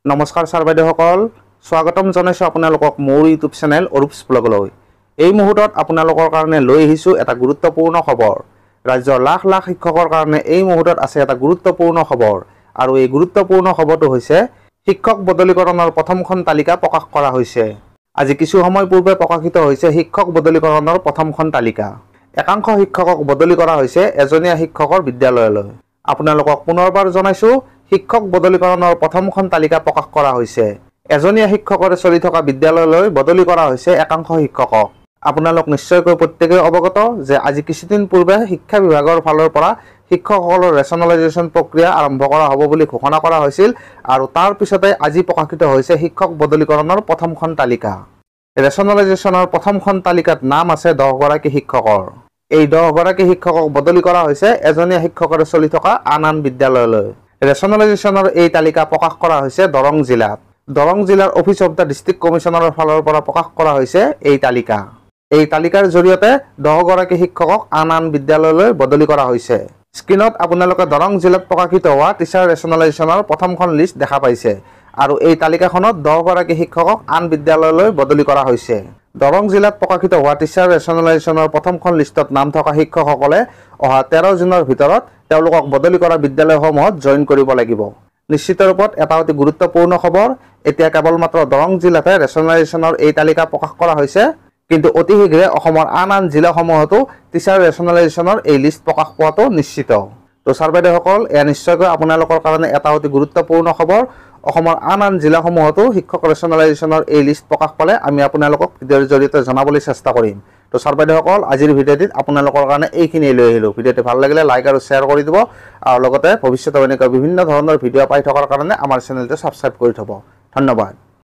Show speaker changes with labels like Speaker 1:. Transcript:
Speaker 1: নমস্কাৰ ছাৰ বাইদেউসকল, স্বাগতম জনাইছোঁ আপোনালোকক মোৰ ইউটিউব চেনেল অৰূপছ ব্লগলৈ। এই মুহূৰ্তত আপোনালোকৰ কাৰণে লৈ আহিছোঁ এটা গুৰুত্বপূৰ্ণ খবৰ। ৰাজ্যৰ লাখ লাখ শিক্ষকৰ কাৰণে এই মুহূৰ্তত আছে এটা গুৰুত্বপূৰ্ণ খবৰ, আৰু এই গুৰুত্বপূৰ্ণ খবৰটো হৈছে শিক্ষক বদলীকৰণৰ প্ৰথমখন তালিকা প্ৰকাশ কৰা হৈছে। আজি কিছু সময় পূৰ্বে প্ৰকাশিত হৈছে শিক্ষক বদলীকৰণৰ প্ৰথমখন তালিকা। একাংশ শিক্ষকক বদলি কৰা হৈছে এজনীয়া শিক্ষকৰ বিদ্যালয়লৈ। আপোনালোকক পুনৰবাৰ জনাইছোঁ, শিক্ষক বদলীকৰণৰ প্ৰথমখন তালিকা প্ৰকাশ কৰা হৈছে। এজনীয়া শিক্ষকৰে চলি থকা বিদ্যালয়লৈ বদলি কৰা হৈছে একাংশ শিক্ষকক। আপোনালোক নিশ্চয়কৈ প্ৰত্যেকেই অৱগত যে আজি কিছুদিন পূৰ্বে শিক্ষা বিভাগৰ ফালৰ পৰা শিক্ষকসকলৰ ৰেচনেলাইজেশ্যন প্ৰক্ৰিয়া আৰম্ভ কৰা হ'ব বুলি ঘোষণা কৰা হৈছিল, আৰু তাৰ পিছতে আজি প্ৰকাশিত হৈছে শিক্ষক বদলীকৰণৰ প্ৰথমখন তালিকা। ৰেচনেলাইজেশ্যনৰ প্ৰথমখন তালিকাত নাম আছে 10 গৰাকী শিক্ষকৰ। এই 10 গৰাকী শিক্ষকক বদলি কৰা হৈছে এজনীয়া শিক্ষকৰে চলি থকা আন বিদ্যালয়লৈ। ৰেচনেলাইজেশ্যনৰ এই তালিকা প্ৰকাশ কৰা হৈছে দৰং জিলাত। দৰং জিলাৰ অফিচ অফ দ্য ডিষ্ট্ৰিক্ট কমিশ্যনাৰৰ ফালৰ পৰা প্ৰকাশ কৰা হৈছে এই তালিকা। এই তালিকাৰ জৰিয়তে 10 গৰাকী শিক্ষকক আন বিদ্যালয়লৈ বদলি কৰা হৈছে। স্ক্ৰীনত আপোনালোকে দৰং জিলাত প্ৰকাশিত হোৱা টিচাৰ ৰেচনেলাইজেশ্যনৰ প্ৰথমখন লিষ্ট দেখা পাইছে, আৰু এই তালিকাখনত 10 গৰাকী শিক্ষকক আন বিদ্যালয়লৈ বদলি কৰা হৈছে। দৰং জিলাত প্ৰকাশিত হোৱা টিচাৰ ৰেচনেলাইজেশ্যনৰ প্ৰথমখন লিষ্টত নাম থকা শিক্ষকসকলে অহা 13 জুনৰ ভিতৰত তেওঁলোকক বদলি কৰা বিদ্যালয়সমূহত জইন কৰিব লাগিব। নিশ্চিত ৰূপত এটা অতি গুৰুত্বপূৰ্ণ খবৰ। এতিয়া কেৱল মাত্ৰ দৰং জিলাতে ৰেচনেলাইজেশ্যনৰ এই তালিকা প্ৰকাশ কৰা হৈছে, কিন্তু অতি শীঘ্ৰে অসমৰ আন জিলাসমূহতো টিচাৰ ৰেচনেলাইজেশ্যনৰ এই লিষ্ট প্ৰকাশ পোৱাটো নিশ্চিত। তো ছাৰ বাইদেউসকল, এয়া নিশ্চয়কৈ আপোনালোকৰ কাৰণে এটা অতি গুৰুত্বপূৰ্ণ খবৰ। অসমৰ আন জিলাসমূহতো শিক্ষক ৰেচনেলাইজেশ্যনৰ এই লিষ্ট প্ৰকাশ পালে আমি আপোনালোকক ভিডিঅ'ৰ জৰিয়তে জনাবলৈ চেষ্টা কৰিম। তো ছাৰ বাইদেউসকল, আজিৰ ভিডিঅ'টিত আপোনালোকৰ কাৰণে এইখিনিয়ে লৈ আহিলোঁ। ভিডিঅ'টি ভাল লাগিলে লাইক আৰু শ্বেয়াৰ কৰি দিব, আৰু লগতে ভৱিষ্যতে এনেকুৱা বিভিন্ন ধৰণৰ ভিডিঅ' পাই থকাৰ কাৰণে আমাৰ চেনেলটো ছাবস্ক্ৰাইব কৰি থ'ব। ধন্যবাদ।